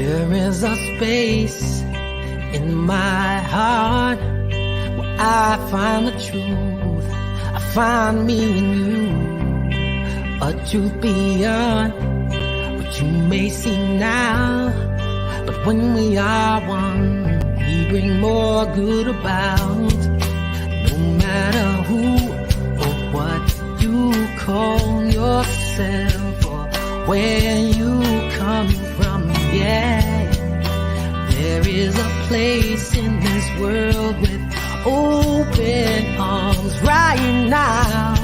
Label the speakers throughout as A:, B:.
A: There is a space in my heart where I find the truth. I find me in you, a truth beyond what you may see now. But when we are one, we bring more good about. No matter who or what you call yourself or where you come from, yeah. There is a place in this world with open arms right now.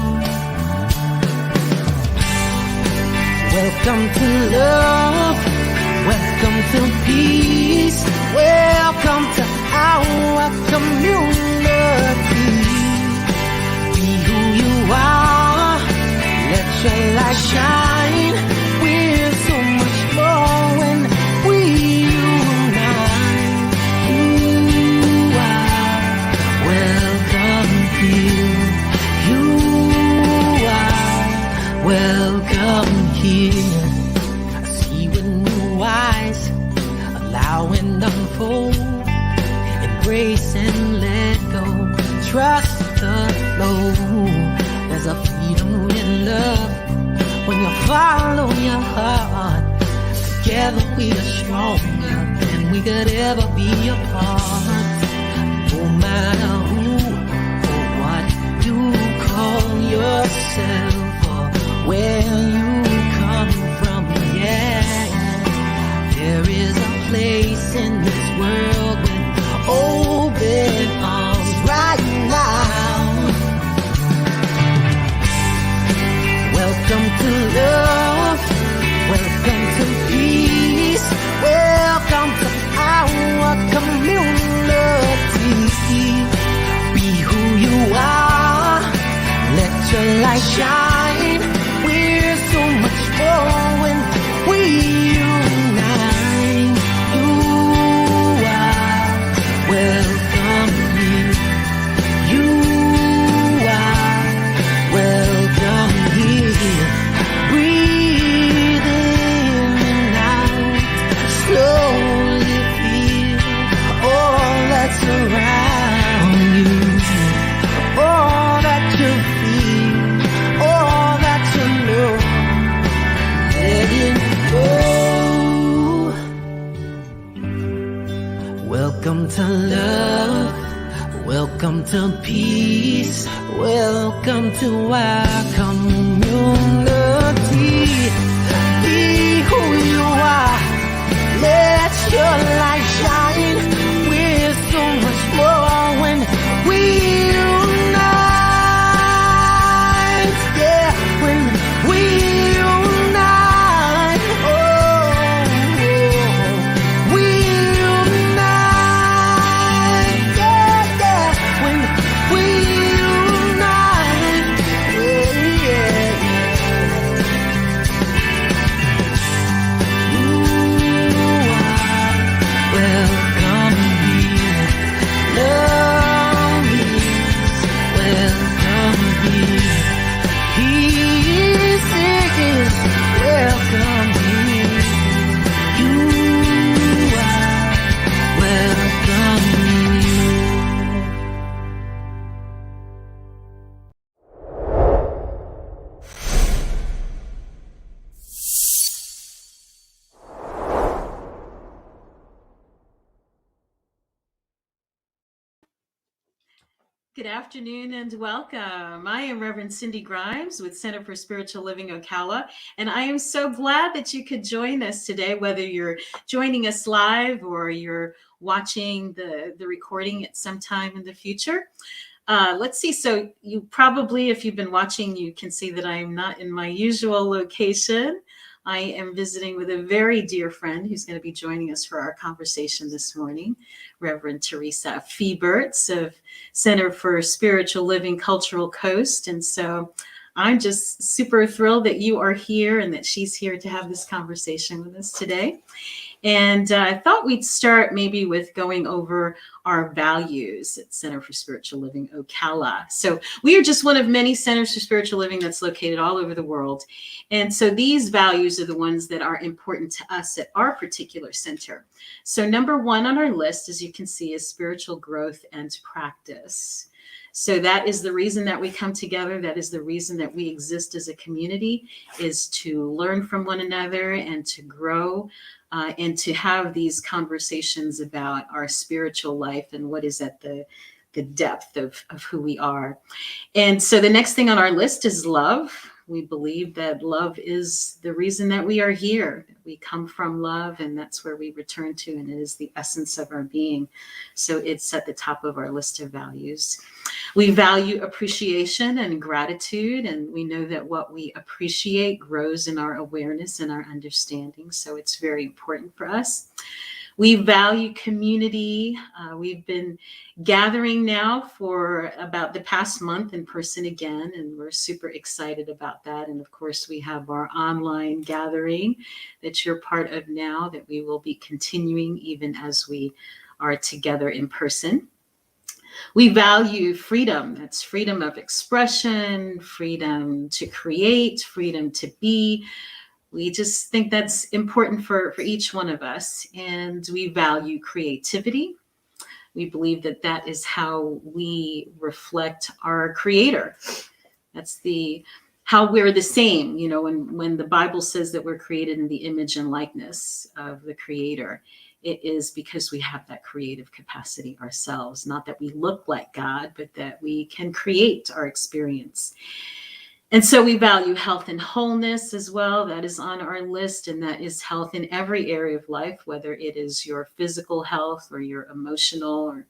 A: Welcome to love, welcome to peace, welcome to our community. Be who you are, let your light shine. We're so much more when we unite. You are welcome here. You are welcome here. I see with new eyes, allow and unfold, embrace and let go, trust the flow. There's a freedom in love when you follow your heart. Together we are stronger than we could ever be apart. No matter who or what you call yourself or where you come from, yeah. There is a place in this world with open arms right now. Welcome to love, welcome to peace, welcome to our community. Be who you are, let your light shine. We're so much more when we unite. You are welcome here. You are welcome here. Breathe in and out. Slowly feel all that's around you. All that you feel, all that you know. Let it go. Welcome to love, welcome to peace, welcome to our community. Be who you are, let your light shine. We're so much more when we unite. Yeah, when we unite. Oh, we unite. Yeah, yeah, when we unite. Yeah, yeah. You are welcome here. Love is welcome here. Peace is welcome here. You are welcome here.
B: Good afternoon and welcome. I am Reverend Cindy Grimes with Center for Spiritual Living Ocala, and I am so glad that you could join us today, whether you're joining us live or you're watching the recording at some time in the future. Let's see. So you probably, if you've been watching, you can see that I am not in my usual location. I am visiting with a very dear friend who's going to be joining us for our conversation this morning, Reverend Teresa Fieberts of Center for Spiritual Living Cultural Coast. And so I'm just super thrilled that you are here and that she's here to have this conversation with us today. And I thought we'd start maybe with going over our values at Center for Spiritual Living Ocala. So we are just one of many centers for spiritual living that's located all over the world. And so these values are the ones that are important to us at our particular center. So number one on our list, as you can see, is spiritual growth and practice. So that is the reason that we come together. That is the reason that we exist as a community, is to learn from one another and to grow. And to have these conversations about our spiritual life and what is at the depth of who we are. And so the next thing on our list is love. We believe that love is the reason that we are here. We come from love, and that's where we return to, and it is the essence of our being. So it's at the top of our list of values. We value appreciation and gratitude, and we know that what we appreciate grows in our awareness and our understanding. So it's very important for us. We value community. We've been gathering now for about the past month in person again, and we're super excited about that. And of course, we have our online gathering that you're part of now, that we will be continuing even as we are together in person. We value freedom. That's freedom of expression, freedom to create, freedom to be. We just think that's important for each one of us. And we value creativity. We believe that that is how we reflect our Creator. That's how we're the same. You know, when the Bible says that we're created in the image and likeness of the Creator, it is because we have that creative capacity ourselves. Not that we look like God, but that we can create our experience. And so we value health and wholeness as well. That is on our list, and that is health in every area of life, whether it is your physical health or your emotional or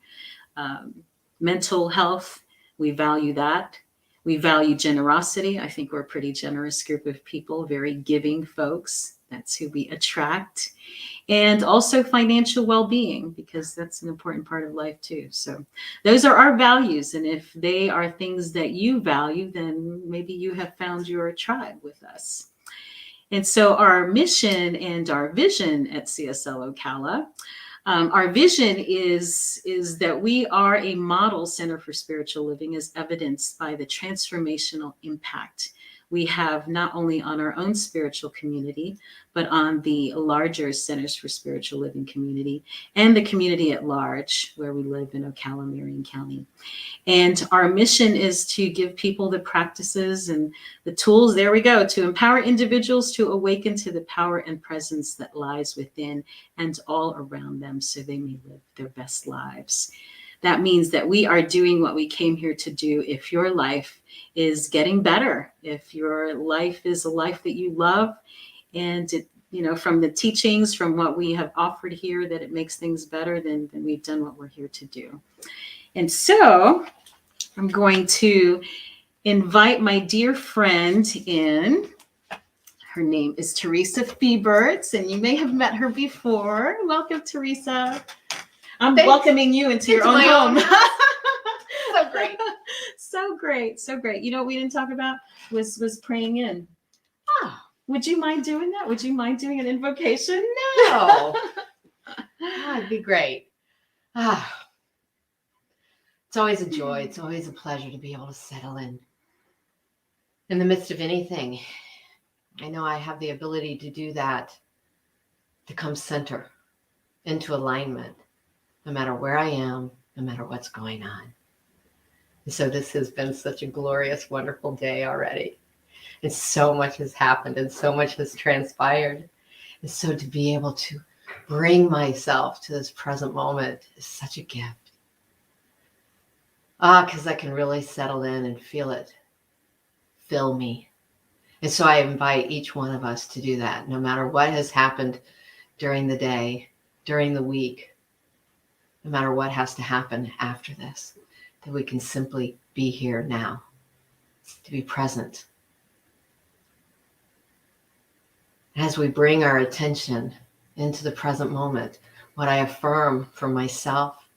B: mental health. We value that. We value generosity. I think we're a pretty generous group of people, very giving folks. That's who we attract. And also financial well-being, because that's an important part of life too. So those are our values. And if they are things that you value, then maybe you have found your tribe with us. And so our mission and our vision at CSL Ocala, our vision is that we are a model center for spiritual living, as evidenced by the transformational impact we have not only on our own spiritual community, but on the larger Centers for Spiritual Living community and the community at large where we live in Ocala, Marion County. And our mission is to give people the practices and the tools, there we go, to empower individuals to awaken to the power and presence that lies within and all around them so they may live their best lives. That means that we are doing what we came here to do. If your life is getting better, if your life is a life that you love, and it, you know, from the teachings, from what we have offered here, that it makes things better, then we've done what we're here to do. And so I'm going to invite my dear friend in. Her name is Teresa Feeberts, and you may have met her before. Welcome, Teresa. I'm welcoming you into your own home.
C: So great.
B: So great. So great. You know what we didn't talk about was praying in.
C: Oh,
B: Would you mind doing that? Would you mind doing an invocation?
C: no. It'd be great. It's always a joy. It's always a pleasure to be able to settle in the midst of anything. I know I have the ability to do that, to come center into alignment, no matter where I am, no matter what's going on. And so this has been such a glorious, wonderful day already. And so much has happened and so much has transpired. And so to be able to bring myself to this present moment is such a gift. Because I can really settle in and feel it fill me. And so I invite each one of us to do that, no matter what has happened during the day, during the week, no matter what has to happen after this, that we can simply be here now, to be present. As we bring our attention into the present moment, what I affirm for myself,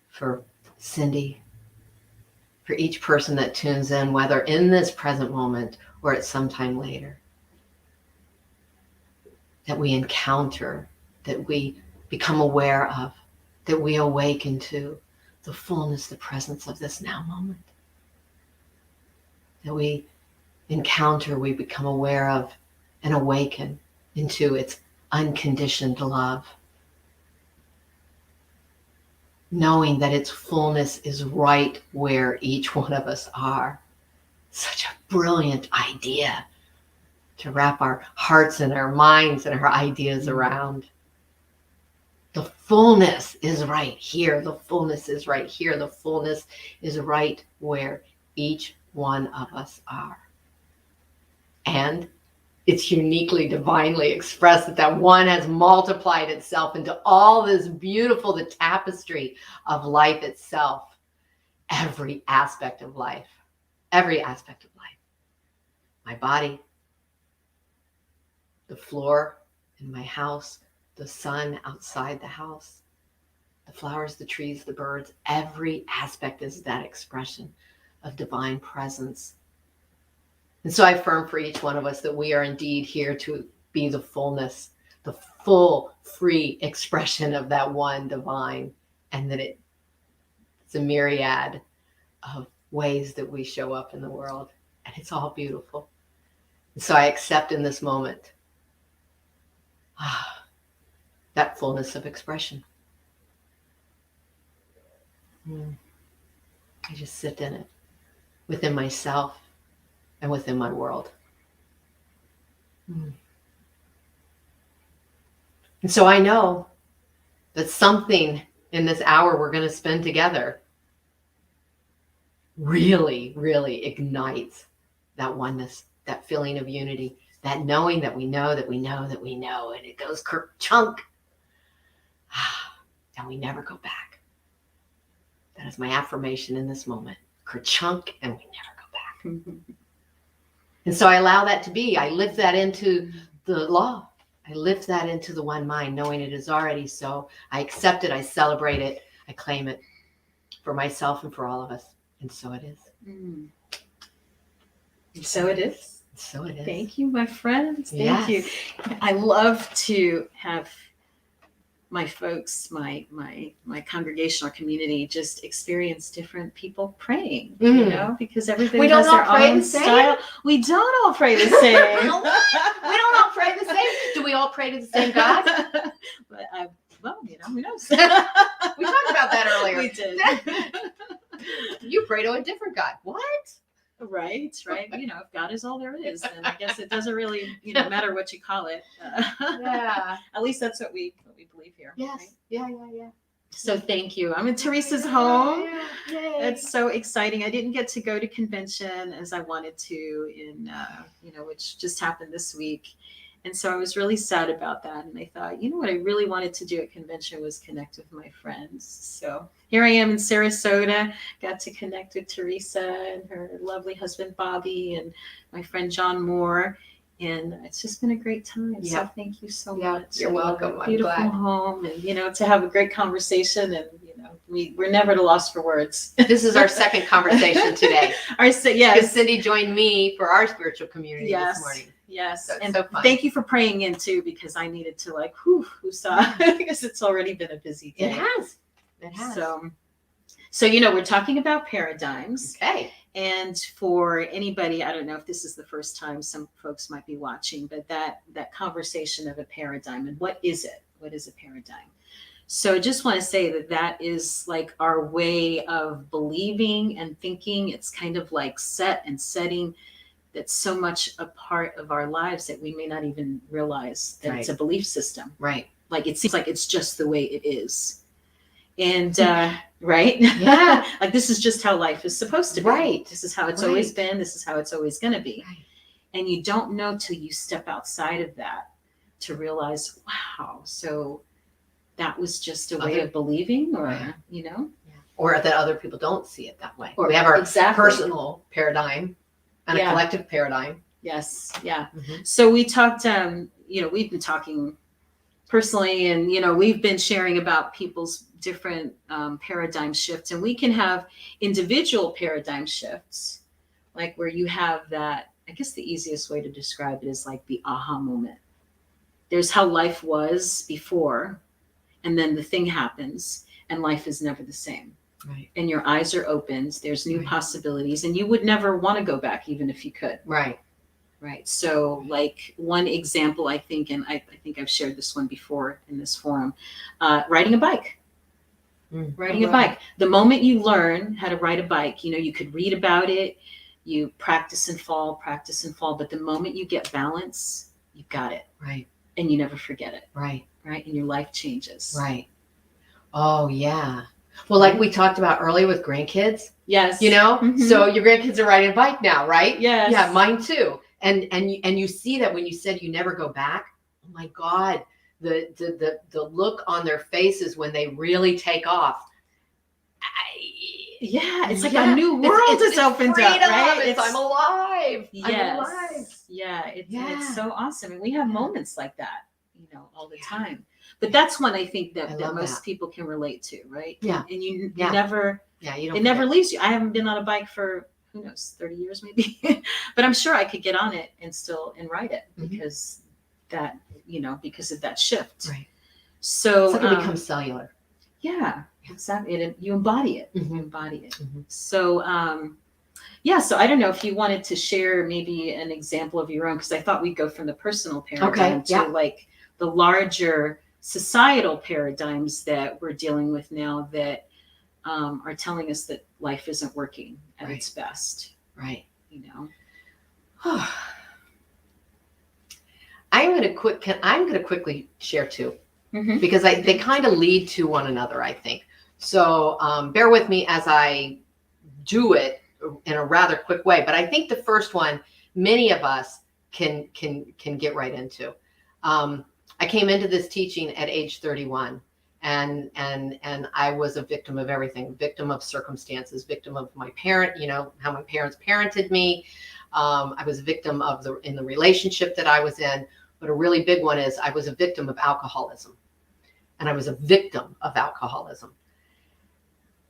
C: for Cindy, for each person that tunes in, whether in this present moment or at some time later, that we encounter that we become aware of, that we awaken to the fullness, the presence of this now moment. That we encounter, we become aware of and awaken into its unconditioned love. Knowing that its fullness is right where each one of us are. Such a brilliant idea to wrap our hearts and our minds and our ideas around. The fullness is right here. The fullness is right here. The fullness is right where each one of us are. And it's uniquely, divinely expressed that one has multiplied itself into all this beautiful, the tapestry of life itself. Every aspect of life. Every aspect of life. My body, the floor in my house, the sun outside the house, the flowers, the trees, the birds, every aspect is that expression of divine presence. And so I affirm for each one of us that we are indeed here to be the fullness, the full, free expression of that one divine, and that it's a myriad of ways that we show up in the world, and it's all beautiful. And so I accept in this moment that fullness of expression. I just sit in it, within myself and within my world. And so I know that something in this hour we're going to spend together really, really ignites that oneness, that feeling of unity, that knowing that we know that we know that we know, and it goes chunk, and we never go back. That is my affirmation in this moment. Kerchunk, and we never go back. And so I allow that to be. I lift that into the law. I lift that into the one mind, knowing it is already so. I accept it. I celebrate it. I claim it for myself and for all of us. And so it is.
B: So it is.
C: So it is.
B: Thank you, my friends. Thank you. I love to have my folks, my congregational community, just experience different people praying, you know, because everybody has their own style. We don't all pray the same.
C: We don't all pray the same. Do we all pray to the same God?
B: But well, you know, who knows?
C: We talked about that earlier.
B: We did.
C: You pray to a different God. What?
B: Right. You know, if God is all there is, then I guess it doesn't really, matter what you call it.
C: Yeah.
B: At least that's what we believe here.
C: Yes.
B: Right?
C: Yeah.
B: So thank you. I'm in Teresa's home.
C: Yay.
B: It's so exciting. I didn't get to go to convention as I wanted to in, which just happened this week. And so I was really sad about that. And I thought, what I really wanted to do at convention was connect with my friends. So here I am in Sarasota, got to connect with Teresa and her lovely husband, Bobby, and my friend, John Moore. And it's just been a great time.
C: Yeah.
B: So thank you so much.
C: You're welcome.
B: Beautiful
C: I'm glad.
B: home, and to have a great conversation, and we're never at a loss for words.
C: This is our second conversation today.
B: Yes.
C: Because Cindy joined me for our spiritual community this morning.
B: Yes.
C: So it's
B: and
C: so fun.
B: Thank you for praying in too, because I needed to because it's already been a busy day.
C: It has.
B: So we're talking about paradigms.
C: Okay.
B: And for anybody, I don't know if this is the first time some folks might be watching, but that conversation of a paradigm, and what is it? What is a paradigm? So I just want to say that is like our way of believing and thinking. It's kind of like set and setting that's so much a part of our lives that we may not even realize that it's a belief system.
C: Right.
B: Like it seems like it's just the way it is. And right?
C: Yeah.
B: Like this is just how life is supposed to be.
C: Right.
B: This is how it's always been. This is how it's always going to be. Right. And you don't know till you step outside of that to realize, wow, so that was just a way of believing, or,
C: or that other people don't see it that way.
B: Or
C: we have our
B: exactly.
C: personal paradigm and a collective paradigm.
B: Yes. Yeah.
C: Mm-hmm.
B: So we talked, we've been talking personally, and, we've been sharing about people's different paradigm shifts, and we can have individual paradigm shifts, like where you have that. I guess the easiest way to describe it is like the aha moment. there's how life was before, and then the thing happens, and life is never the same.
C: Right.
B: And your eyes are opened. There's new
C: Right.
B: possibilities, and you would never want to go back, even if you could.
C: Right.
B: Right. So, like one example, I think, and I think I've shared this one before in this forum, riding a bike. Riding a bike. The moment you learn how to ride a bike, you know, you could read about it, you practice and fall, but the moment you get balance, you got it.
C: Right.
B: And you never forget it.
C: Right.
B: Right. And your life changes.
C: Right. Oh, yeah. Well, like we talked about earlier with grandkids.
B: Yes.
C: You know,
B: Mhm.
C: so your grandkids are riding a bike now, right?
B: Yes.
C: Yeah, mine too. And you see that when you said you never go back. Oh my God, the look on their faces when they really take off.
B: Yeah, it's like
C: Yeah.
B: a new world has opened
C: freedom.
B: up, right?
C: It's I'm alive. I'm alive.
B: Yes. Yeah, it's
C: Yeah.
B: so awesome. And we have moments like that, you know, all the
C: Yeah.
B: time. But that's one I think
C: I
B: that
C: love
B: most
C: that.
B: people can relate to, right?
C: Yeah.
B: And you
C: Yeah.
B: never,
C: Yeah, you don't.
B: it never
C: forget.
B: leaves you. I haven't been on a bike for, who knows, 30 years maybe. But I'm sure I could get on it and ride it
C: Mhm.
B: because that, you know, because of that shift.
C: Right.
B: So
C: It's like it becomes cellular.
B: yeah, exactly. You embody it.
C: Mhm.
B: You embody it.
C: Mhm.
B: So yeah, so I don't know if you wanted to share maybe an example of your own, because I thought we'd go from the personal paradigm to
C: yeah.
B: like the larger societal paradigms that we're dealing with now that are telling us that life isn't working at
C: Right.
B: its best.
C: Right.
B: You know.
C: I'm going to quickly share two.
B: Mhm.
C: Because they kind of lead to one another, I think. So bear with me as I do it in a rather quick way. But I think the first one, many of us can get right into. I came into this teaching at age 31, and I was a victim of everything, victim of circumstances, victim of my parent, you know, how my parents parented me. I was a victim of in the relationship that I was in. But a really big one is I was a victim of alcoholism. And I was a victim of alcoholism.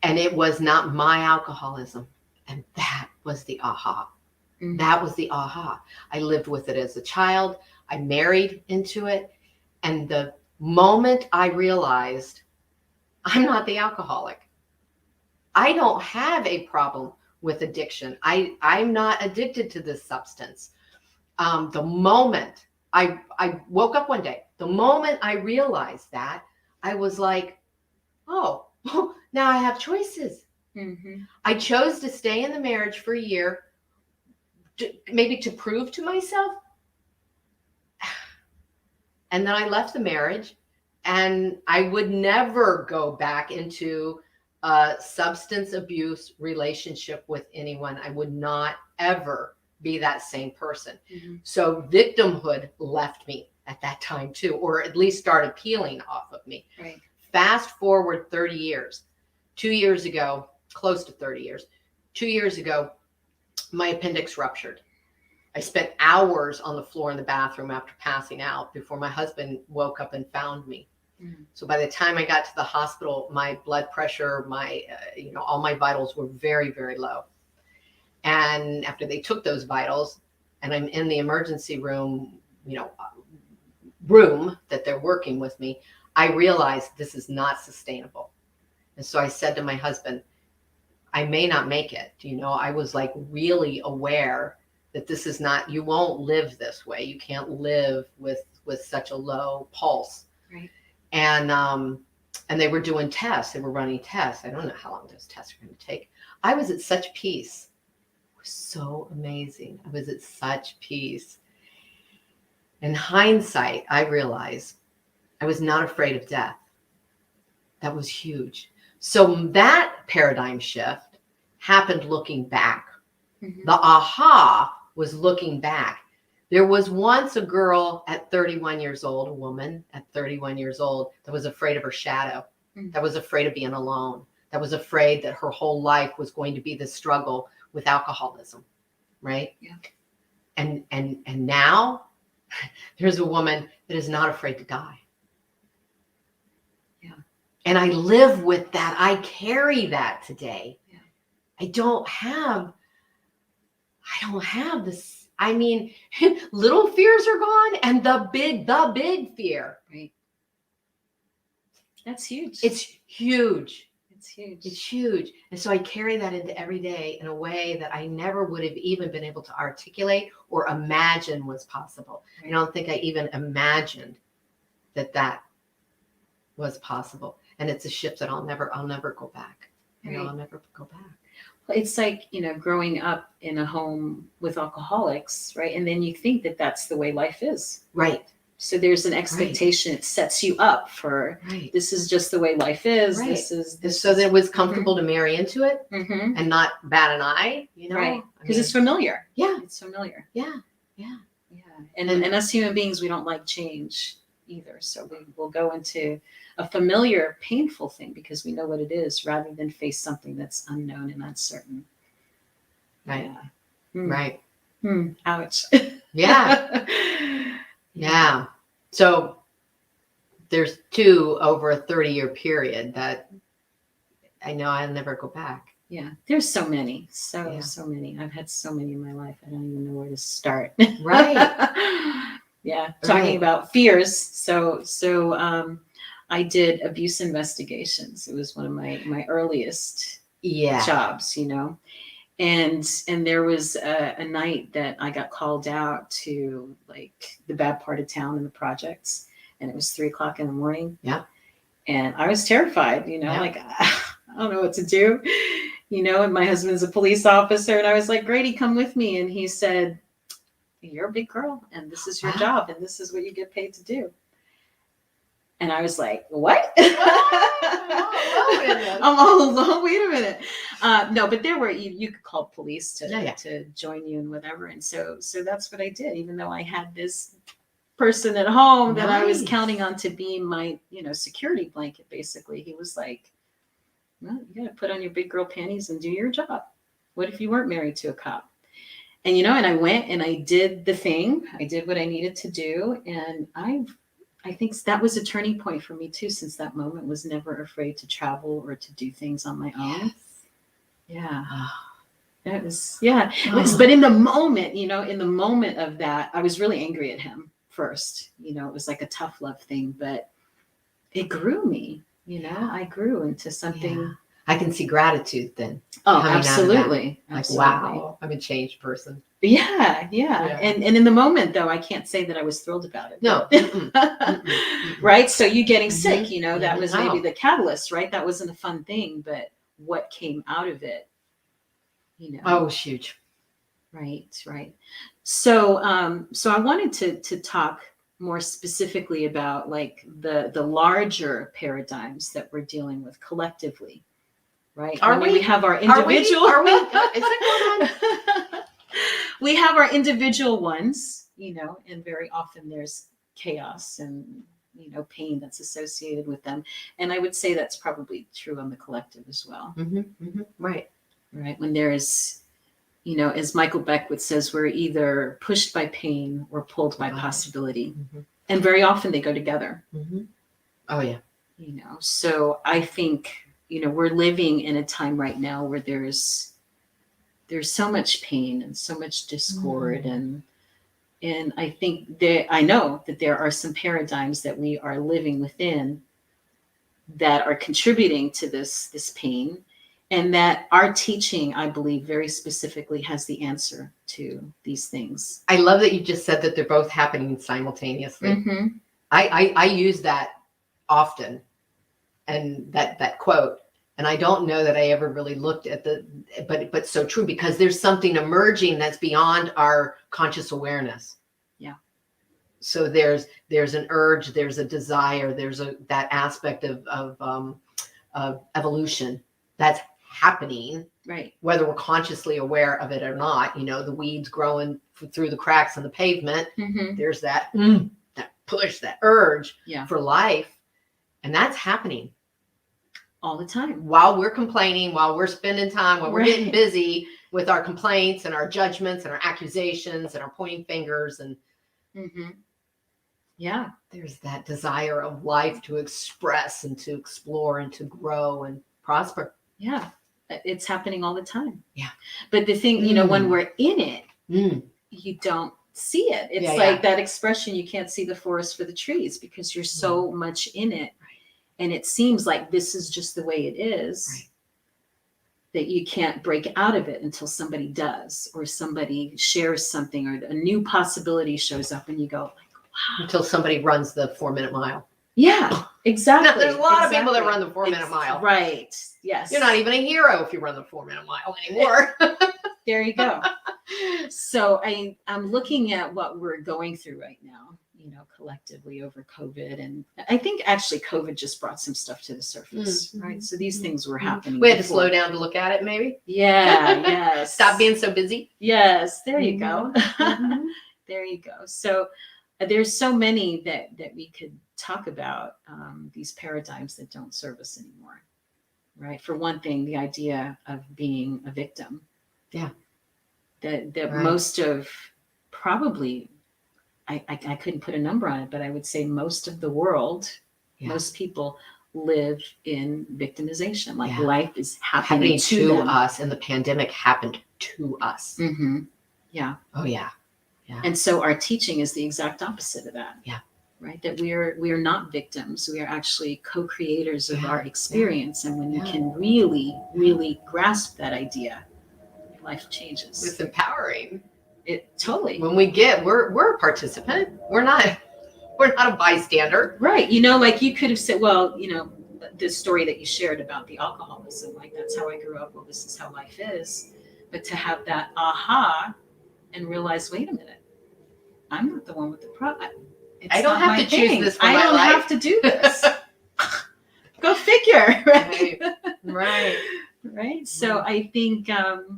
C: And it was not my alcoholism. And that was the aha.
B: Mhm.
C: That was the aha. I lived with it as a child. I married into it. And the moment I realized I'm not the alcoholic, I don't have a problem with addiction. I'm not addicted to this substance. The moment I woke up one day, the moment I realized that, I was like, oh, now I have choices.
B: Mm-hmm.
C: I chose to stay in the marriage for a year, maybe to prove to myself. And then I left the marriage, and I would never go back into a substance abuse relationship with anyone. I would not ever be that same person.
B: Mm-hmm.
C: So victimhood left me at that time too, or at least started peeling off of me.
B: Right.
C: Fast forward 30 years. 2 years ago, close to 30 years, 2 years ago, my appendix ruptured. I spent hours on the floor in the bathroom after passing out before my husband woke up and found me.
B: Mm-hmm.
C: So by the time I got to the hospital, my blood pressure, my, all my vitals were very, very low. And after they took those vitals, and I'm in the emergency room, room that they're working with me, I realized this is not sustainable. And so I said to my husband, I may not make it. I was like really aware that this is not, you won't live this way. You can't live with such a low pulse.
B: Right.
C: And they were doing tests. They were running tests. I don't know how long those tests are going to take. I was at such peace. It was so amazing. I was at such peace. In hindsight, I realized I was not afraid of death. That was huge. So that paradigm shift happened looking back. Mm-hmm. The aha was looking back. There was once a girl at 31 years old, a woman at 31 years old, that was afraid of her shadow, that was afraid of being alone, that was afraid that her whole life was going to be the struggle with alcoholism, right?
B: Yeah.
C: And now there's a woman that is not afraid to die.
B: Yeah.
C: And I live with that. I carry that today.
B: Yeah.
C: I don't have this. I mean, little fears are gone, and the big fear.
B: Right. That's huge.
C: It's huge.
B: It's huge.
C: It's huge. And so I carry that into every day in a way that I never would have even been able to articulate or imagine was possible.
B: Right.
C: I don't think I even imagined that was possible. And it's a shift that I'll never go back.
B: Right.
C: I'll never go back.
B: It's like, growing up in a home with alcoholics, right? And then you think that that's the way life is.
C: Right.
B: So there's an expectation. It sets you up for, this is just the way life is.
C: Right.
B: This is
C: so that it was comfortable to marry into it and not bat an eye,
B: Right. Because it's familiar.
C: Yeah.
B: It's familiar.
C: Yeah.
B: And us human beings, we don't like change either. So we will go into a familiar, painful thing because we know what it is rather than face something that's unknown and uncertain.
C: Right.
B: Yeah.
C: Right.
B: Ouch.
C: Yeah. Yeah. So there's two over a 30-year period that I know I'll never go back.
B: Yeah. There's so many. So many. I've had so many in my life. I don't even know where to start.
C: Right.
B: Yeah. Talking about fears. So I did abuse investigations. It was one of my earliest jobs, And there was a night that I got called out to like the bad part of town in the projects, and it was 3:00 in the morning.
C: Yeah.
B: And I was terrified, like, I don't know what to do, and my husband's a police officer. And I was like, Grady, come with me. And he said, you're a big girl and this is your job and this is what you get paid to do. And I was like, what? I'm all alone. Wait a minute. No, but there were, you could call police to join you and whatever. And so that's what I did, even though I had this person at home that I was counting on to be my, security blanket, basically. He was like, well, you got to put on your big girl panties and do your job. What if you weren't married to a cop? And, and I went and I did the thing. I did what I needed to do. And I think that was a turning point for me too, since that moment was never afraid to travel or to do things on my own. Yeah. That was, but in the moment, in the moment of that, I was really angry at him first. It was like a tough love thing, but it grew me, I grew into something.
C: Yeah. I can see gratitude then.
B: Oh, absolutely.
C: Like, wow, I'm a changed person.
B: Yeah. And in the moment, though, I can't say that I was thrilled about it.
C: No.
B: Right. So you getting sick, that was maybe the catalyst, right? That wasn't a fun thing, but what came out of it,
C: Oh, it was huge.
B: Right. So I wanted to talk more specifically about like the larger paradigms that we're dealing with collectively. Right. We have our individual.
C: Are we? Is it going on?
B: We have our individual ones, and very often there's chaos and, pain that's associated with them. And I would say that's probably true on the collective as well.
C: Right.
B: When there's, as Michael Beckwith says, we're either pushed by pain or pulled by possibility. And very often they go together.
C: Oh, yeah.
B: So I think, we're living in a time right now where there's so much pain and so much discord. And I think I know that there are some paradigms that we are living within that are contributing to this pain, and that our teaching, I believe, very specifically has the answer to these things.
C: I love that you just said that they're both happening simultaneously. I use that often, and that quote. And I don't know that I ever really looked at but so true, because there's something emerging that's beyond our conscious awareness.
B: Yeah.
C: So there's an urge, there's a desire, there's that aspect of evolution that's happening.
B: Right.
C: Whether we're consciously aware of it or not, the weeds growing through the cracks in the pavement. There's that push, that urge for life, and that's happening
B: all the time
C: while we're complaining, while we're spending time, while we're getting busy with our complaints and our judgments and our accusations and our pointing fingers. And there's that desire of life to express and to explore and to grow and prosper.
B: Yeah, it's happening all the time.
C: Yeah.
B: But the thing, when we're in it, you don't see it. It's
C: Yeah,
B: like that expression, you can't see the forest for the trees because you're so much in it. And it seems like this is just the way it is, that you can't break out of it until somebody does, or somebody shares something, or a new possibility shows up and you go, like, wow.
C: Until somebody runs the 4-minute mile.
B: Yeah, exactly.
C: Now, there's a lot of people that run the 4-minute mile.
B: Right. Yes.
C: You're not even a hero if you run the 4-minute mile anymore.
B: There you go. So I'm looking at what we're going through right now, collectively over COVID. And I think actually COVID just brought some stuff to the surface, right? So these things were happening.
C: We had to slow down to look at it, maybe.
B: Yeah, yes.
C: Stop being so busy.
B: Yes, there you go. There you go. So there's so many that we could talk about, these paradigms that don't serve us anymore, right? For one thing, the idea of being a victim.
C: Yeah.
B: That most of, probably, I couldn't put a number on it, but I would say most of the world, most people live in victimization. Like life is happening to them.
C: us, and the pandemic happened to us.
B: Mm-hmm. Yeah.
C: Oh yeah. Yeah.
B: And so our teaching is the exact opposite of that.
C: Yeah.
B: Right. That we are not victims. We are actually co-creators of our experience. And when you can really, really grasp that idea, life changes.
C: It's empowering.
B: It totally.
C: When we're a participant. We're not a bystander.
B: Right. Like you could have said, well, the story that you shared about the alcoholism, like that's how I grew up. Well, this is how life is. But to have that aha and realize, wait a minute, I'm not the one with the problem.
C: I don't have to choose this for my life.
B: I don't have to do this. Go figure. Right.
C: Right.
B: Right. So I think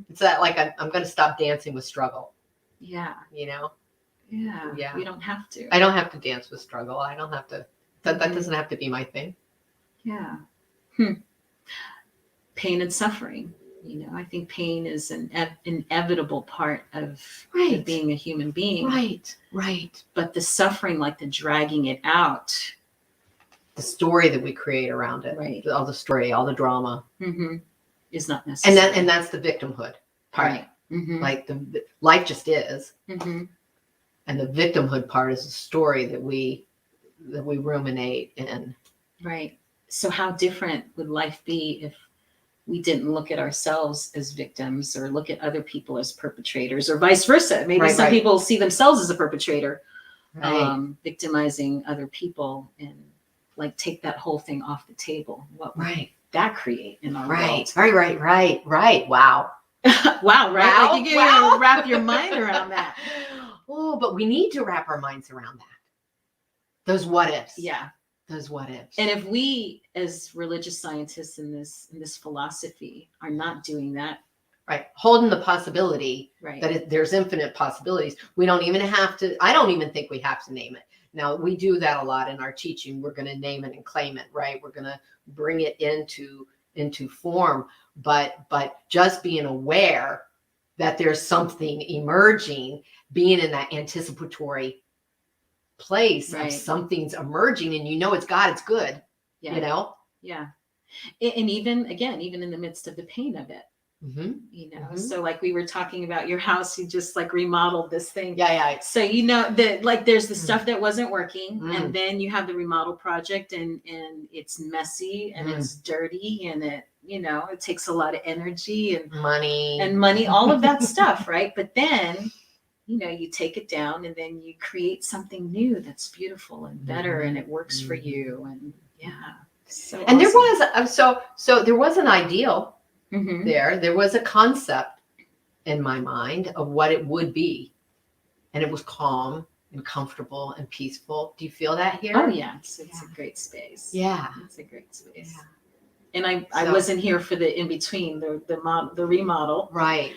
C: it's that, like, I'm going to stop dancing with struggle.
B: Yeah.
C: Yeah.
B: Yeah. You don't have to.
C: I don't have to dance with struggle. I don't have to. That doesn't have to be my thing.
B: Yeah. Pain and suffering. I think pain is an inevitable part of being a human being.
C: Right.
B: But the suffering, like the dragging it out.
C: The story that we create around it.
B: Right.
C: All the story, all the drama.
B: Mm-hmm. Is not necessary.
C: And that's the victimhood part.
B: Right. Mm-hmm.
C: Like the life just is.
B: Mm-hmm.
C: And the victimhood part is the story that we ruminate in.
B: Right. So how different would life be if we didn't look at ourselves as victims, or look at other people as perpetrators, or vice versa? Maybe some people see themselves as a perpetrator, victimizing other people, and like take that whole thing off the table. What would that create in our world?
C: Right. Wow.
B: Wow. Right.
C: Wow.
B: Like you can wrap your mind around that.
C: Oh, but we need to wrap our minds around that. Those what ifs.
B: Yeah.
C: Those what ifs.
B: And if we, as religious scientists in this philosophy, are not doing that,
C: holding the possibility that there's infinite possibilities, we don't even have to. I don't even think we have to name it. Now, we do that a lot in our teaching. We're going to name it and claim it, right? We're going to bring it into form, but just being aware that there's something emerging, being in that anticipatory place of something's emerging, and it's God, it's good. Yeah.
B: And even in the midst of the pain of it, so like we were talking about your house, you just like remodeled this thing. So that like there's the stuff that wasn't working, and then you have the remodel project, and it's messy and it's dirty, and it it takes a lot of energy and money, all of that stuff, right? But then you take it down, and then you create something new that's beautiful and better, and it works for you. And so
C: and
B: awesome.
C: there was an ideal. There was a concept in my mind of what it would be, and it was calm and comfortable and peaceful. Do you feel that here?
B: Oh yeah, it's a great space. It's a great space. And I wasn't here for the in between, the remodel.
C: Right.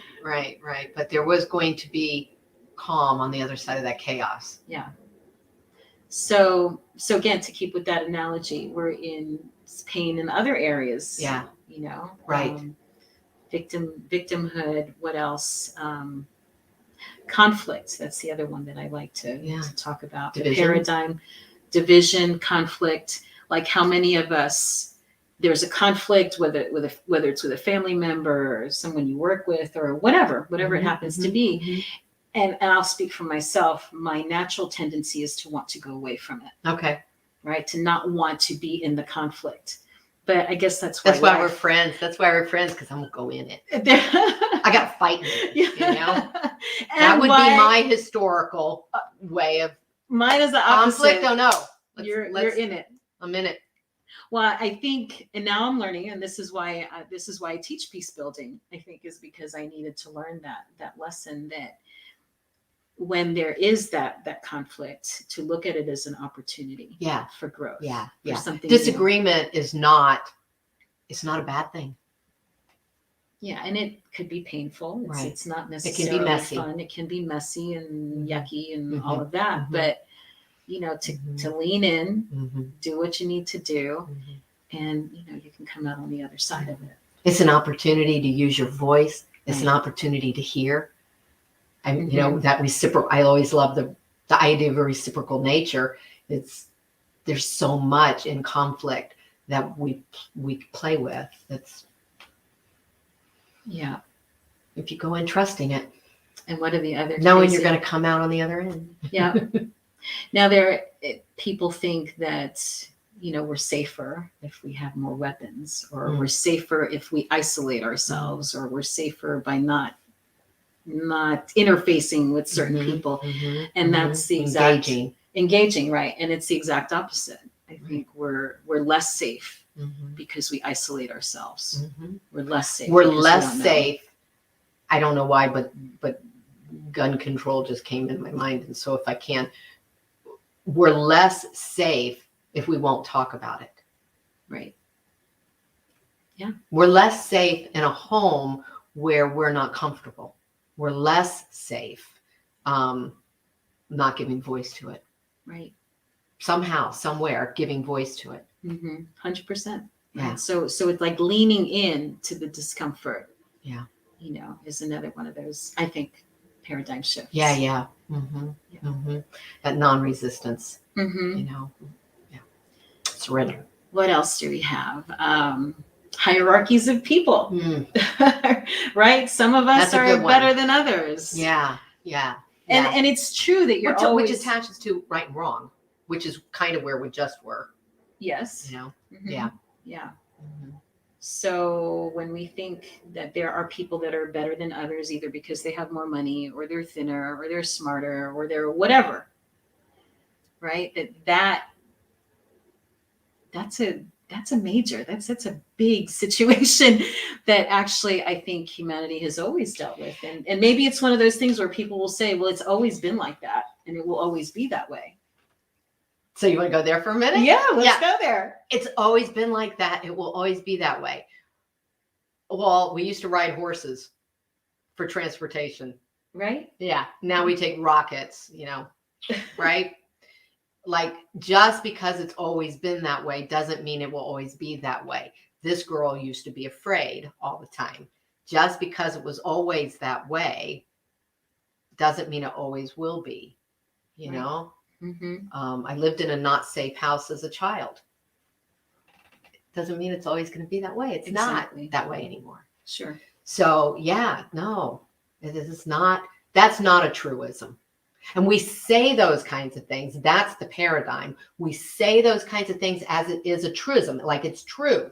C: But there was going to be calm on the other side of that chaos.
B: Yeah. So again, to keep with that analogy, we're in pain in other areas.
C: Yeah. Right.
B: Victimhood. What else? Conflict. That's the other one that I like to talk about.
C: Division.
B: The paradigm, division, conflict. Like how many of us, there's a conflict, whether it's with a family member or someone you work with or whatever it happens to be. and I'll speak for myself, my natural tendency is to want to go away from it.
C: Okay.
B: Right? To not want to be in the conflict. But I guess that's why
C: we're friends. That's why we're friends, because I'm gonna go in it. I got to fight it, you know. That would be my historical way of
B: mine is the opposite.
C: Conflict. Oh no,
B: You're in it.
C: I'm in it.
B: Well, I think, and now I'm learning, and this is why I teach peace building. I think is because I needed to learn that lesson, that when there is that conflict, to look at it as an opportunity, for growth, for something.
C: Disagreement is not. It's not a bad thing.
B: Yeah, and it could be painful. It's not necessarily
C: it can be messy.
B: fun. It can be messy and yucky and all of that. But you know, to lean in, do what you need to do, and you know, you can come out on the other side of it.
C: It's an opportunity to use your voice. It's an opportunity to hear. And you know, that reciprocal. I always love the idea of a reciprocal nature. There's so much in conflict that we play with. That's if you go in trusting it.
B: And what are the other
C: knowing you're going to come out on the other end?
B: Yeah. Now people think that, you know, we're safer if we have more weapons, or we're safer if we isolate ourselves, or we're safer by not interfacing with certain people. And that's the exact engaging, right? And it's the exact opposite. I think we're less safe because we isolate ourselves. We're less safe.
C: We're less safe. I don't know why, but gun control just came in my mind. And so we're less safe if we won't talk about it.
B: Right. Yeah.
C: We're less safe in a home where we're not comfortable. We're less safe not giving voice to it.
B: Right.
C: Somehow, somewhere, giving voice to it.
B: 100%.
C: Yeah.
B: So it's like leaning in to the discomfort.
C: Yeah.
B: You know, is another one of those, I think, paradigm shifts.
C: Yeah. That non-resistance. You know. Yeah. Surrender.
B: What else do we have? Hierarchies of people. Right? Some of us are better than others.
C: Yeah.
B: And it's true that you're always,
C: which attaches to right and wrong, which is kind of where we just were.
B: Yes.
C: You know.
B: Yeah. So when we think that there are people that are better than others, either because they have more money, or they're thinner, or they're smarter, or they're whatever, right? That's a big situation that actually I think humanity has always dealt with. And maybe it's one of those things where people will say, well, it's always been like that, and it will always be that way.
C: So you want to go there for a minute?
B: Yeah, let's go there.
C: It's always been like that. It will always be that way. Well, we used to ride horses for transportation.
B: Right?
C: Yeah. Now we take rockets, you know, right? Like, just because it's always been that way doesn't mean it will always be that way. This girl used to be afraid all the time. Just because it was always that way doesn't mean it always will be, you know? I lived in a not safe house as a child. Doesn't mean it's always going to be that way. It's not that way anymore.
B: Sure.
C: So that's not a truism. And we say those kinds of things. That's the paradigm. We say those kinds of things as it is a truism, like it's true.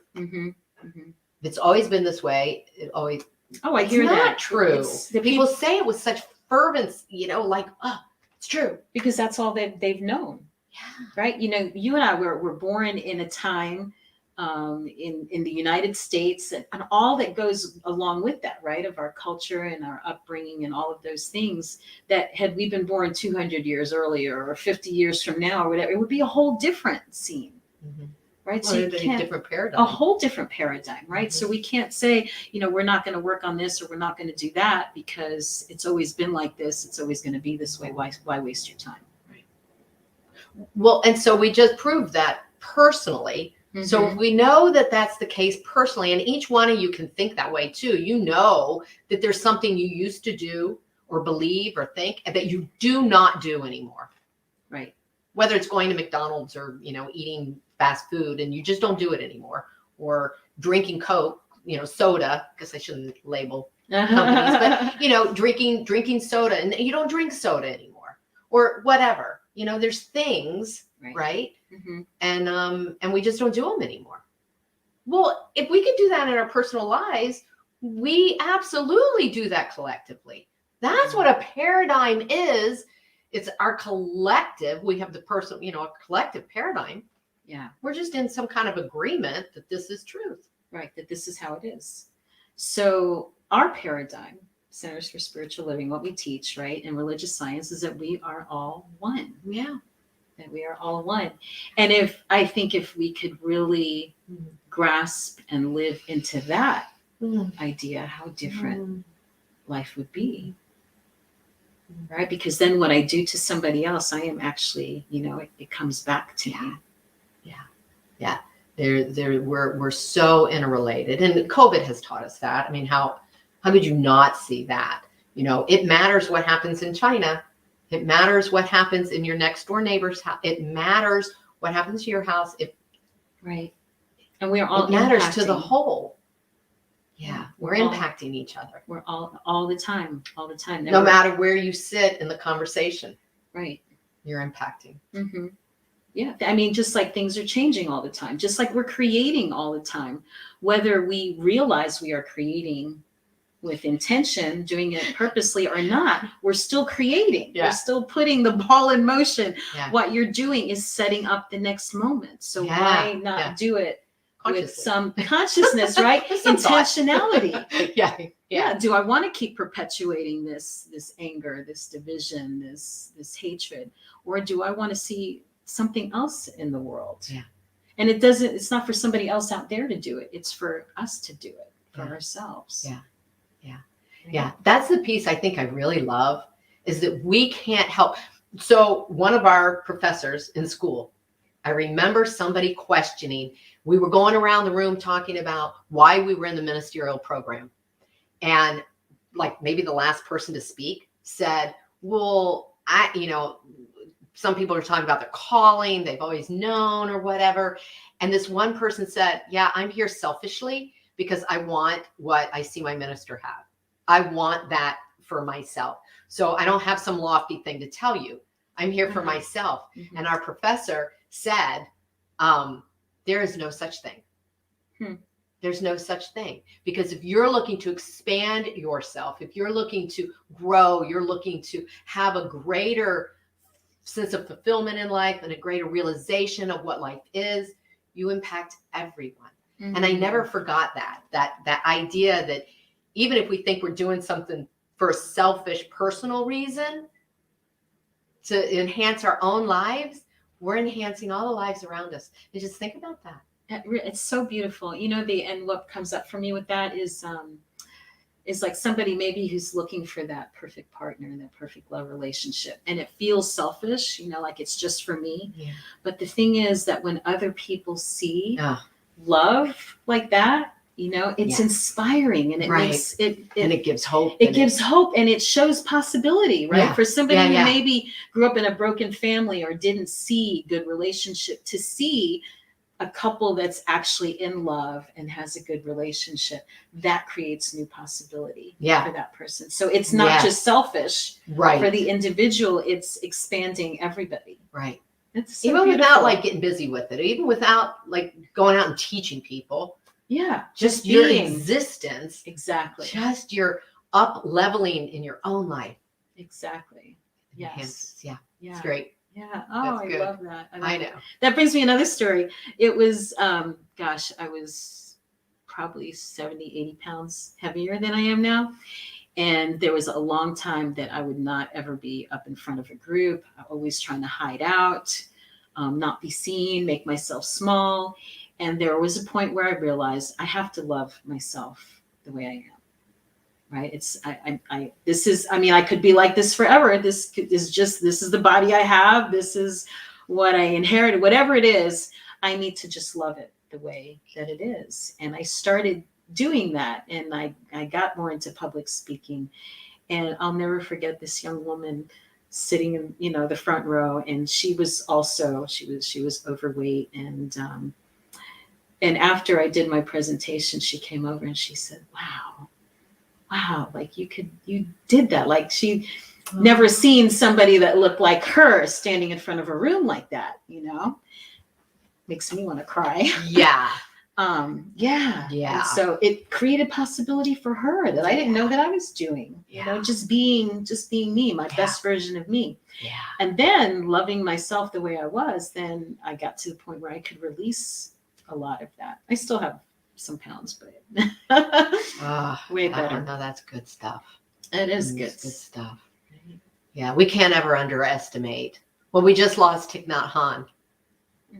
C: It's always been this way.
B: I hear that.
C: It's not true. People say it with such fervence, you know, like, oh, it's true.
B: Because that's all they've known.
C: Yeah.
B: Right. You know, you and I were born in a time in the United States, and all that goes along with that, right? Of our culture and our upbringing and all of those things, that had we been born 200 years earlier or 50 years from now or whatever, it would be a whole different scene. Right.
C: Well,
B: so
C: a
B: whole different paradigm. Right. So we can't say, you know, we're not going to work on this or we're not going to do that because it's always been like this. It's always going to be this way. Why waste your time? Right.
C: Well, and so we just proved that personally. So if we know that that's the case personally, and each one of you can think that way too, you know that there's something you used to do or believe or think that you do not do anymore.
B: Right.
C: Whether it's going to McDonald's or, you know, eating fast food and you just don't do it anymore, or drinking Coke, you know, soda, because I shouldn't label companies, but drinking soda, and you don't drink soda anymore, or whatever. There's things, right?
B: Mm-hmm.
C: And we just don't do them anymore. Well, if we could do that in our personal lives, we absolutely do that collectively. That's what a paradigm is. It's our collective. We have the personal, a collective paradigm.
B: Yeah.
C: We're just in some kind of agreement that this is truth.
B: Right. That this is how it is. So our paradigm, Centers for Spiritual Living, what we teach, right, in religious science, is that we are all one.
C: Yeah.
B: That we are all one. And if we could really grasp and live into that idea, how different life would be. Right? Because then what I do to somebody else, I am actually, it comes back to me.
C: Yeah. We're so interrelated, and COVID has taught us that. I mean, how could you not see that? It matters what happens in China. It matters what happens in your next door neighbor's house. It matters what happens to your house.
B: Right. And we are all
C: it matters
B: impacting.
C: To the whole. Yeah, we're impacting each other.
B: We're all the time.
C: No matter where you sit in the conversation.
B: Right.
C: You're impacting.
B: Mm-hmm. Yeah. I mean, just like things are changing all the time, just like we're creating all the time, whether we realize we are creating with intention, doing it purposely or not, we're still creating.
C: Yeah.
B: We're still putting the ball in motion.
C: Yeah.
B: What you're doing is setting up the next moment. So why not do it with some consciousness, right?
C: Some
B: intentionality.
C: Yeah.
B: Do I want to keep perpetuating this anger, this division, this hatred, or do I want to see something else in the world?
C: Yeah.
B: And it's not for somebody else out there to do it. It's for us to do it for ourselves.
C: Yeah. That's the piece I think I really love, is that we can't help. So one of our professors in school, I remember somebody questioning, we were going around the room talking about why we were in the ministerial program. And like maybe the last person to speak said, well, some people are talking about their calling, they've always known or whatever. And this one person said, yeah, I'm here selfishly because I want what I see my minister have. I want that for myself. So I don't have some lofty thing to tell you. I'm here for myself. Mm-hmm. And our professor said, there is no such thing. There's no such thing. Because if you're looking to expand yourself, if you're looking to grow, you're looking to have a greater sense of fulfillment in life and a greater realization of what life is, you impact everyone. Mm-hmm. And I never forgot that idea that even if we think we're doing something for a selfish personal reason to enhance our own lives, we're enhancing all the lives around us. And just think about that.
B: It's so beautiful. And what comes up for me with that is like somebody maybe who's looking for that perfect partner, that perfect love relationship. And it feels selfish, like it's just for me. Yeah. But the thing is that when other people see love like that, it's inspiring, and it makes it
C: and it gives hope.
B: It gives hope, and it shows possibility, right? Yeah. For somebody who maybe grew up in a broken family or didn't see good relationship, to see a couple that's actually in love and has a good relationship, that creates new possibility for that person. So it's not just selfish for the individual, it's expanding everybody.
C: Right.
B: It's so
C: even
B: beautiful.
C: Without like getting busy with it, even without like going out and teaching people.
B: Yeah.
C: Just your existence.
B: Exactly.
C: Just your up leveling in your own life.
B: Exactly. Yes.
C: Yeah. It's great.
B: Yeah. Oh, I love that.
C: I know.
B: That brings me another story. It was, I was probably 70, 80 pounds heavier than I am now. And there was a long time that I would not ever be up in front of a group. I'm always trying to hide out, not be seen, make myself small. And there was a point where I realized I have to love myself the way I am. Right. I could be like this forever. This is the body I have. This is what I inherited, whatever it is. I need to just love it the way that it is. And I started doing that. And I got more into public speaking, and I'll never forget this young woman sitting in, the front row. And she was overweight. And after I did my presentation, she came over and she said, wow, wow, like you did that. Like she never seen somebody that looked like her standing in front of a room like that, makes me want to cry.
C: Yeah.
B: Yeah.
C: Yeah.
B: And so it created possibility for her that I didn't know that I was doing, just being me, my best version of me.
C: Yeah.
B: And then loving myself the way I was, then I got to the point where I could release a lot of that. I still have some pounds, but way better.
C: No, that's good stuff.
B: It is good
C: stuff. Yeah, we can't ever underestimate. Well, we just lost Thich Nhat Hanh,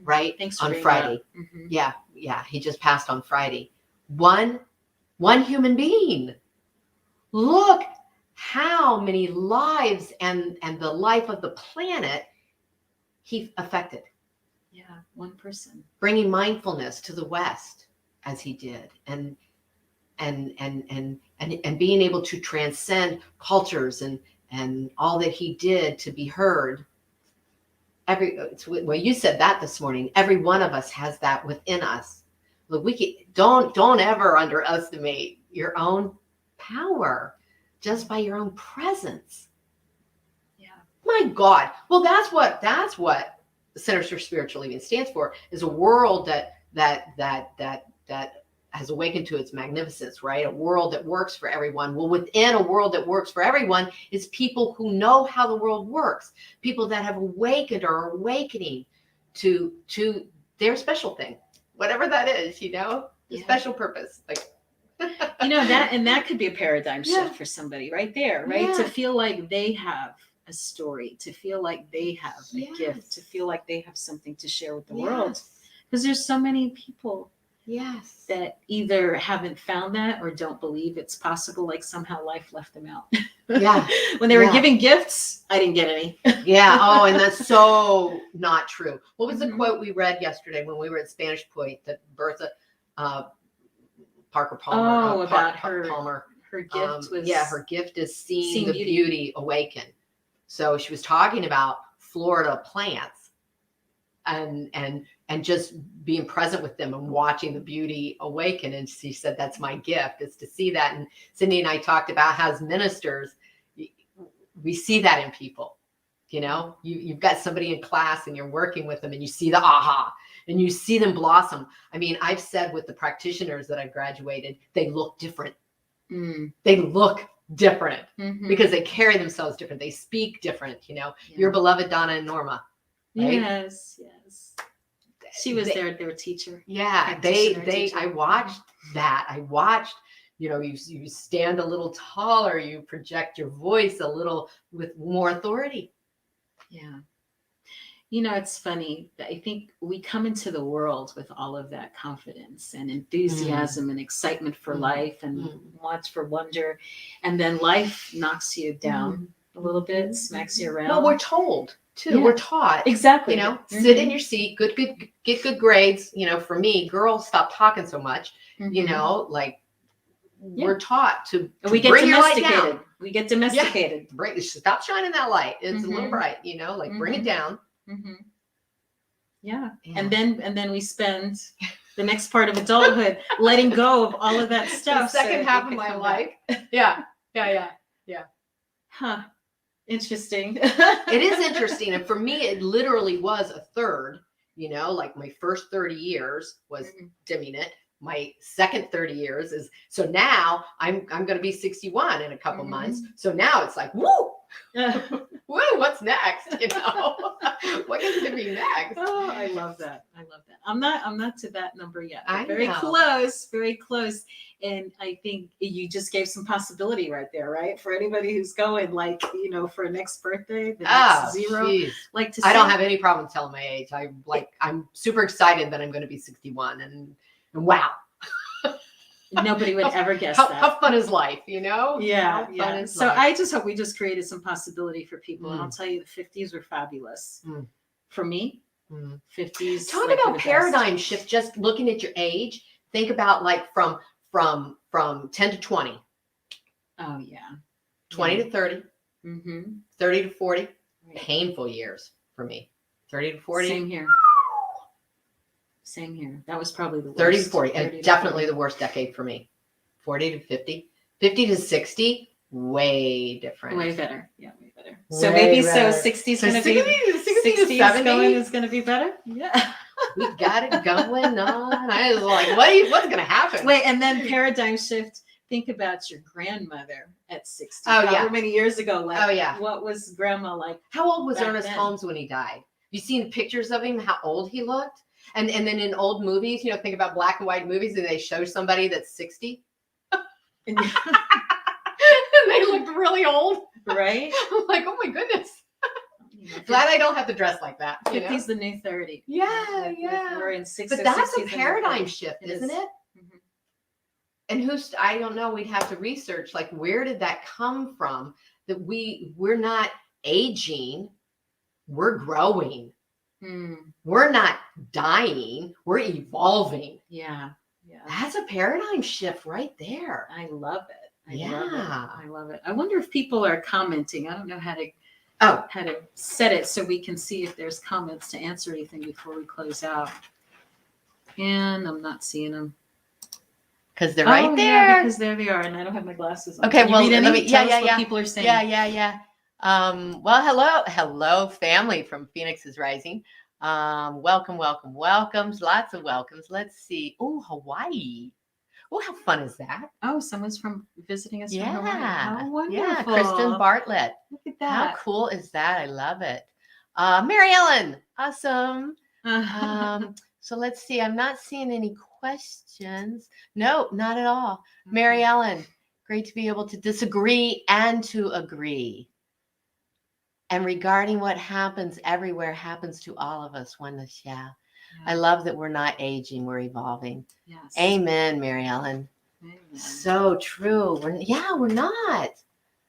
C: right?
B: Thanks for
C: on
B: bringing
C: Friday.
B: that up. Mhm.
C: Yeah, he just passed on Friday. One human being. Look how many lives and the life of the planet he affected.
B: Yeah, one person.
C: Bringing mindfulness to the West as he did, and being able to transcend cultures and all that he did to be heard. Well, you said that this morning. Every one of us has that within us. Look, don't ever underestimate your own power just by your own presence.
B: Yeah.
C: My God. Well, that's what the Centers for Spiritual Living stands for, is a world that has awakened to its magnificence, right? A world that works for everyone. Well, within a world that works for everyone is people who know how the world works, people that have awakened or are awakening to their special thing, whatever that is, the special purpose. Like,
B: that could be a paradigm shift
C: Yeah.
B: for somebody right there, right?
C: Yeah.
B: To feel like they have a story, to feel like they have a gift, to feel like they have something to share with the world. Because there's so many people that either haven't found that or don't believe it's possible, like somehow life left them out.
C: Yeah.
B: When they were giving gifts, I didn't get any.
C: Yeah. Oh, and that's so not true. What was the
B: Mhm.
C: quote we read yesterday when we were at Spanish Point that Bertha Parker Palmer,
B: About her
C: Palmer,
B: her gift was
C: her gift is seeing the
B: beauty.
C: beauty awaken. So she was talking about Florida plants and just being present with them and watching the beauty awaken. And she said, that's my gift, is to see that. And Cindy and I talked about how as ministers, we see that in people. You've got somebody in class and you're working with them and you see the aha and you see them blossom. I mean, I've said with the practitioners that I've graduated, they look different. They look different because they carry themselves different. They speak different, Your beloved Donna and Norma. Right?
B: Yes. She was their teacher.
C: Yeah, I watched that. I watched, you stand a little taller, you project your voice a little with more authority.
B: Yeah. It's funny. I think we come into the world with all of that confidence and enthusiasm and excitement for life and wants for wonder. And then life knocks you down a little bit, smacks you around.
C: Well, we're told too. Yeah. We're taught.
B: Exactly.
C: Sit in your seat, get good grades. For me, girls, stop talking so much. We're taught to
B: we get
C: bring
B: domesticated.
C: Your light down.
B: We get domesticated.
C: Yeah. Stop shining that light. It's a little bright, bring it down.
B: Yeah. And then we spend the next part of adulthood letting go of all of that stuff.
C: The second half of my life. Yeah.
B: Huh. Interesting.
C: It is interesting. And for me, it literally was a third, like my first 30 years was dimming it. My second 30 years is, so now I'm going to be 61 in a couple months. So now it's like, woo, woo, what's next? What is going to be next?
B: Oh, I love that. I'm not to that number yet. Very close. And I think you just gave some possibility right there, right? For anybody who's going for a next birthday, the next zero.
C: Geez.
B: I
C: don't have any problem telling my age. I'm super excited that I'm going to be 61 and wow.
B: Nobody would ever guess
C: that.
B: How
C: How fun is life,
B: Yeah. So
C: life.
B: I just hope we just created some possibility for people. And I'll tell you, the 50s were fabulous. For me, 50s.
C: Talk about paradigm shift, just looking at your age. Think about from 10 to 20.
B: Oh, yeah.
C: 20 to 30. 30 to 40. Right. Painful years for me. 30 to 40.
B: Same here. That was probably the worst.
C: 30 to 40. And definitely the worst decade for me. 40 to 50. 50 to 60, way different.
B: Way better. Yeah, way better. So
C: Way
B: maybe
C: better.
B: 60 is
C: So
B: going to be
C: 60 to 70
B: is going to be better. Yeah.
C: We got it going on. I was like, what's going to happen?
B: Wait, and then paradigm shift. Think about your grandmother at 60.
C: Oh, yeah.
B: However many years ago. Like,
C: Oh, yeah.
B: What was grandma like?
C: How old was
B: back
C: Ernest
B: then?
C: Holmes when he died? You seen pictures of him, how old he looked? And then in old movies, think about black and white movies and they show somebody that's 60.
B: And
C: they looked really old.
B: right?
C: I'm like, oh my goodness. Glad I don't have to dress like that.
B: 50's the new 30.
C: Yeah,
B: We're in 60s.
C: But that's a paradigm shift, isn't it?
B: Mm-hmm.
C: And I don't know, we'd have to research, like, where did that come from? That we're not aging, we're growing. We're not dying, we're evolving.
B: Yeah.
C: That's a paradigm shift right there.
B: I love it.
C: I
B: love it. I wonder if people are commenting. I don't know how to set it so we can see if there's comments to answer anything before we close out. And I'm not seeing them.
C: Because they're right there.
B: Yeah, because there they are, and I don't have my glasses on.
C: Okay, well,
B: let me
C: tell
B: us what people are saying.
C: Yeah. Well, hello, family from Phoenix is Rising. Welcome. Lots of welcomes. Let's see. Oh, Hawaii. Oh, how fun is that?
B: Oh, someone's visiting us from Hawaii.
C: Yeah.
B: How wonderful.
C: Yeah, Kristen Bartlett.
B: Look at that.
C: How cool is that? I love it. Mary Ellen. Awesome. So let's see. I'm not seeing any questions. No, not at all. Mary Ellen, great to be able to disagree and to agree. And regarding what happens everywhere happens to all of us. I love that we're not aging, we're evolving.
B: Yes.
C: Amen, Mary Ellen.
B: Amen.
C: So true. We're not.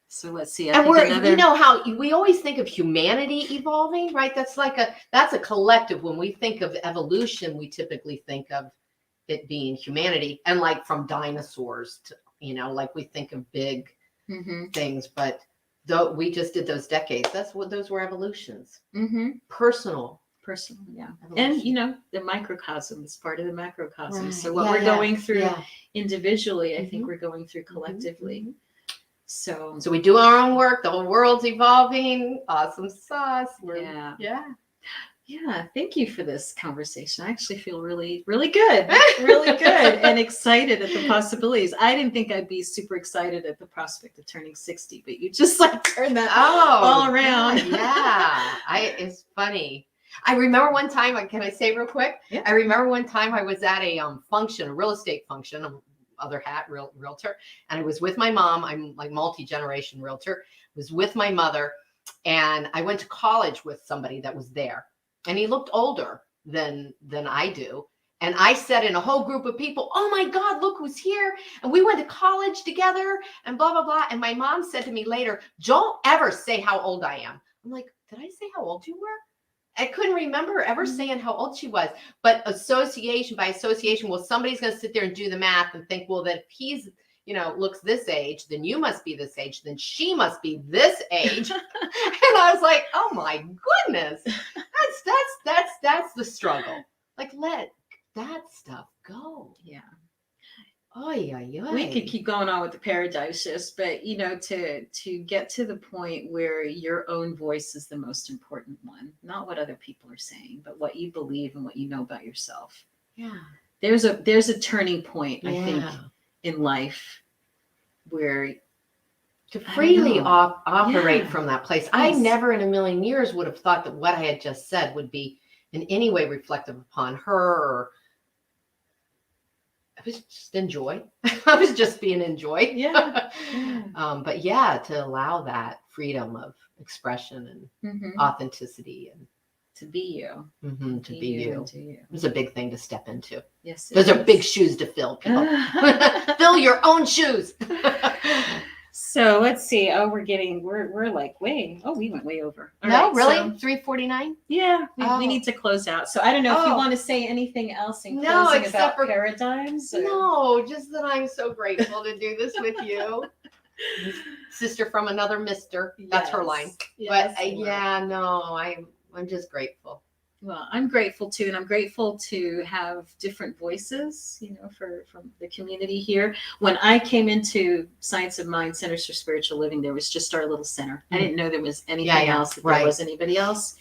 B: So let's see.
C: And how we always think of humanity evolving, right? That's a collective. When we think of evolution, we typically think of it being humanity, and like from dinosaurs to, like we think of big things, but though we just did those decades, those were evolutions. Personal,
B: yeah.
C: Evolution.
B: And the microcosm is part of the macrocosm.
C: Right.
B: So what we're going through individually, I think
C: Mhm.
B: we're going through collectively. So
C: we do our own work. The whole world's evolving. Awesome sauce.
B: Yeah. Thank you for this conversation. I actually feel really, really good, really good, and excited at the possibilities. I didn't think I'd be super excited at the prospect of turning 60, but you just turned that all around.
C: It's funny. I remember one time. Can I say real quick?
B: Yeah.
C: I remember one time I was at a function, a real estate function. Other hat, realtor, and I was with my mom. I'm like multi-generation realtor. I was with my mother, and I went to college with somebody that was there, and he looked older than I do. And I said in a whole group of people, "Oh my God, look who's here!" And we went to college together, and blah blah blah. And my mom said to me later, "Don't ever say how old I am." I'm like, "Did I say how old you were?" I couldn't remember ever saying how old she was, but by association, well, somebody's going to sit there and do the math and think, well, that if he's, looks this age, then you must be this age, then she must be this age. And I was like, oh my goodness, that's the struggle. Like, let that stuff go.
B: Yeah.
C: We
B: We could keep going on with the paradigm shifts, but to get to the point where your own voice is the most important one, not what other people are saying, but what you believe and what you know about yourself.
C: Yeah.
B: There's a turning point, I think, in life where
C: to freely operate from that place.
B: Yes.
C: I never in a million years would have thought that what I had just said would be in any way reflective upon her, or I was just enjoy. I was just being enjoyed.
B: Yeah.
C: But to allow that freedom of expression and authenticity and
B: to be you.
C: To be you. It was a big thing to step into.
B: Yes.
C: Those are big shoes to fill, people. Fill your own shoes.
B: So let's see. Oh, we're like way. Oh, we went way over. All
C: no,
B: right,
C: really?
B: so,
C: 3:49?
B: Yeah, we need to close out. So I don't know if you want to say anything else in closing about paradigms.
C: No, just that I'm so grateful to do this with you. Sister from another mister. That's her line.
B: Yes,
C: But I'm just grateful.
B: Well, I'm grateful too, and I'm grateful to have different voices, from the community here. When I came into Science of Mind Centers for Spiritual Living, there was just our little center. I didn't know there was anything else, that there was anybody else.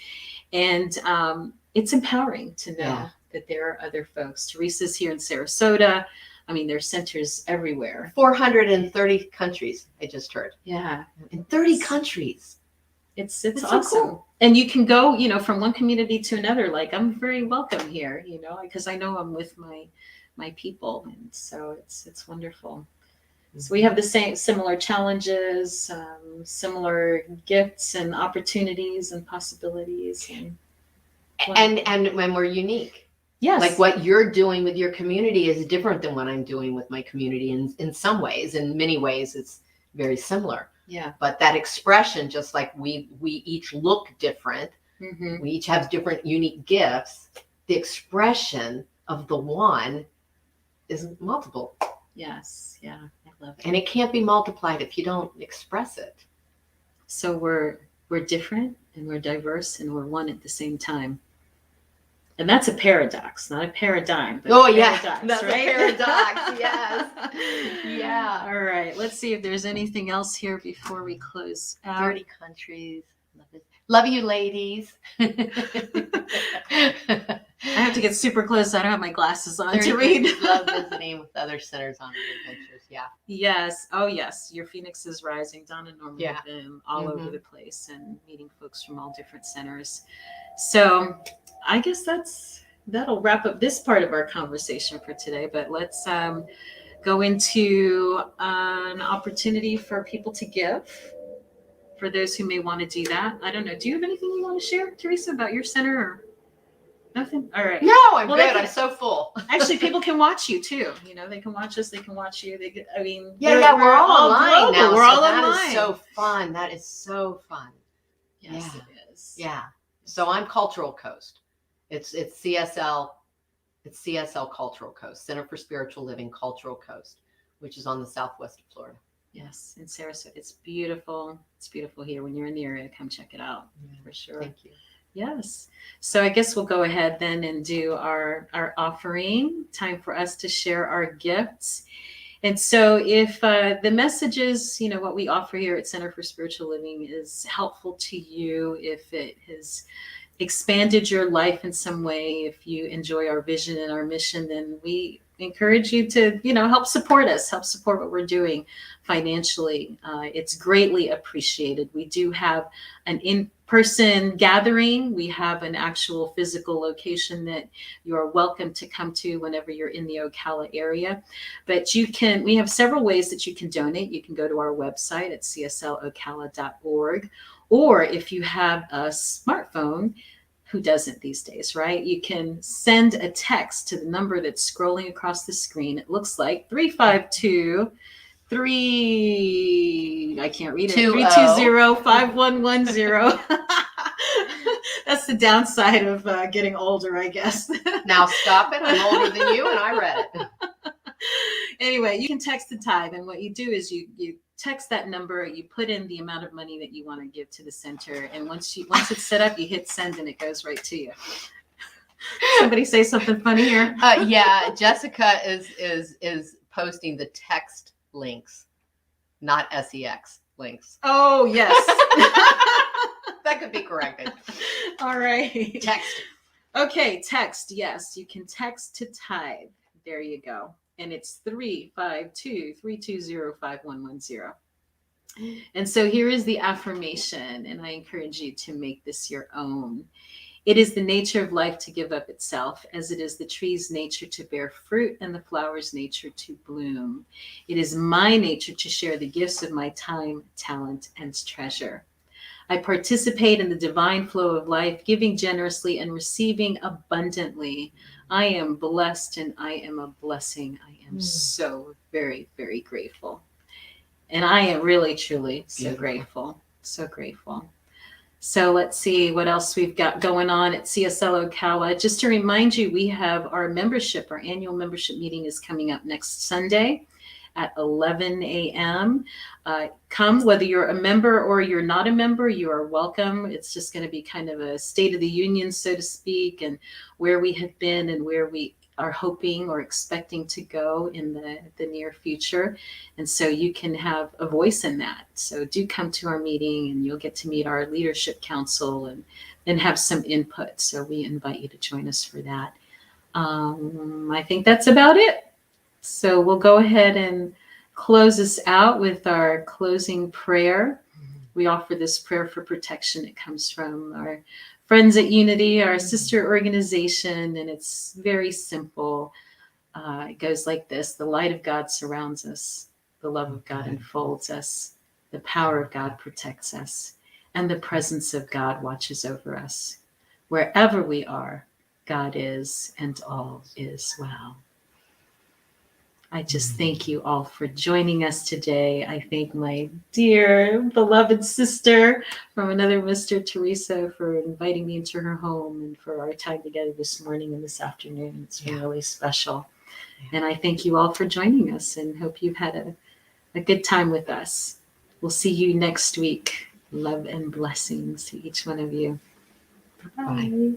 B: And it's empowering to know that there are other folks. Teresa's here in Sarasota. I mean, there's centers everywhere.
C: 430 countries, I just heard.
B: Yeah.
C: In 30 countries.
B: It's awesome. So cool. And you can go, from one community to another. Like, I'm very welcome here, because I know I'm with my people. And so it's wonderful. So we have the similar challenges, similar gifts and opportunities and possibilities.
C: And when we're unique.
B: Yes.
C: Like what you're doing with your community is different than what I'm doing with my community in some ways. In many ways, it's very similar.
B: Yeah.
C: But that expression, just like we each look different, we each have different unique gifts, the expression of the one is multiple.
B: Yes. Yeah. I love it.
C: And it can't be multiplied if you don't express it.
B: So we're different and we're diverse and we're one at the same time. And that's a paradox, not a paradigm. But
C: That's
B: right?
C: a paradox. Yes. Yeah.
B: All right. Let's see if there's anything else here before we close out.
C: 30 countries. Love you, ladies.
B: I have to get super close. I don't have my glasses on to read.
C: Love visiting with other centers on the adventures. Yeah.
B: Yes. Oh, yes. Your Phoenix is rising. Donna and Norman have been all over the place and meeting folks from all different centers. So I guess that'll wrap up this part of our conversation for today. But let's go into an opportunity for people to give. For those who may want to do that. I don't know. Do you have anything you want to share, Teresa, about your center or nothing? All right.
C: No, I'm good. I'm so full.
B: Actually, people can watch you too. They can watch us. They can watch you.
C: We're all online now.
B: We're all
C: online.
B: That is
C: so fun. That is so fun.
B: Yes, it is.
C: Yeah. So I'm Cultural Coast. It's CSL. It's CSL Cultural Coast, Center for Spiritual Living Cultural Coast, which is on the southwest of Florida.
B: Yes, in Sarasota. It's beautiful. It's beautiful here. When you're in the area, come check it out for sure.
C: Thank you.
B: Yes. So I guess we'll go ahead then and do our offering. Time for us to share our gifts. And so if the messages, what we offer here at Center for Spiritual Living is helpful to you, if it has expanded your life in some way, if you enjoy our vision and our mission, then we encourage you to, help support us, help support what we're doing financially. It's greatly appreciated. We do have an in-person gathering. We have an actual physical location that you are welcome to come to whenever you're in the Ocala area. But we have several ways that you can donate. You can go to our website at cslocala.org, or if you have a smartphone, who doesn't these days, right? You can send a text to the number that's scrolling across the screen. It looks like 352-3, I can't read it, 320-5110. That's the downside of getting older, I guess.
C: Now stop it. I'm older than you and I read it.
B: Anyway, you can text the tithe, and what you do is you text that number, you put in the amount of money that you want to give to the center, and once it's set up, you hit send and it goes right to you. Somebody say something funny here.
C: Yeah, Jessica is posting the text links, not sex links.
B: Oh, yes.
C: That could be corrected.
B: All right.
C: Text.
B: Okay, text. Yes, you can text to tithe. There you go. And it's 352-320-5110. And so here is the affirmation, and I encourage you to make this your own. It is the nature of life to give up itself, as it is the tree's nature to bear fruit and the flower's nature to bloom. It is my nature to share the gifts of my time, talent, and treasure. I participate in the divine flow of life, giving generously and receiving abundantly. I am blessed and I am a blessing. I am so very, very grateful. And I am really, truly so grateful. So grateful. So let's see what else we've got going on at CSL Ocala. Just to remind you, we have our annual membership meeting is coming up next Sunday at 11 a.m. Come, whether you're a member or you're not a member, you are welcome. It's just going to be kind of a state of the union, so to speak, and where we have been and where we are hoping or expecting to go in the near future. And so you can have a voice in that. So do come to our meeting and you'll get to meet our leadership council and have some input. So we invite you to join us for that. I think that's about it. So we'll go ahead and close us out with our closing prayer. We offer this prayer for protection. It comes from our friends at Unity, our sister organization, and it's very simple. It goes like this: the light of God surrounds us, the love of God enfolds us, the power of God protects us, and the presence of God watches over us. Wherever we are, God is, and all is well. I just thank you all for joining us today. I thank my dear beloved sister from another Mr. Teresa for inviting me into her home and for our time together this morning and this afternoon. It's been really special. And I thank you all for joining us and hope you've had a good time with us. We'll see you next week. Love and blessings to each one of you. Bye.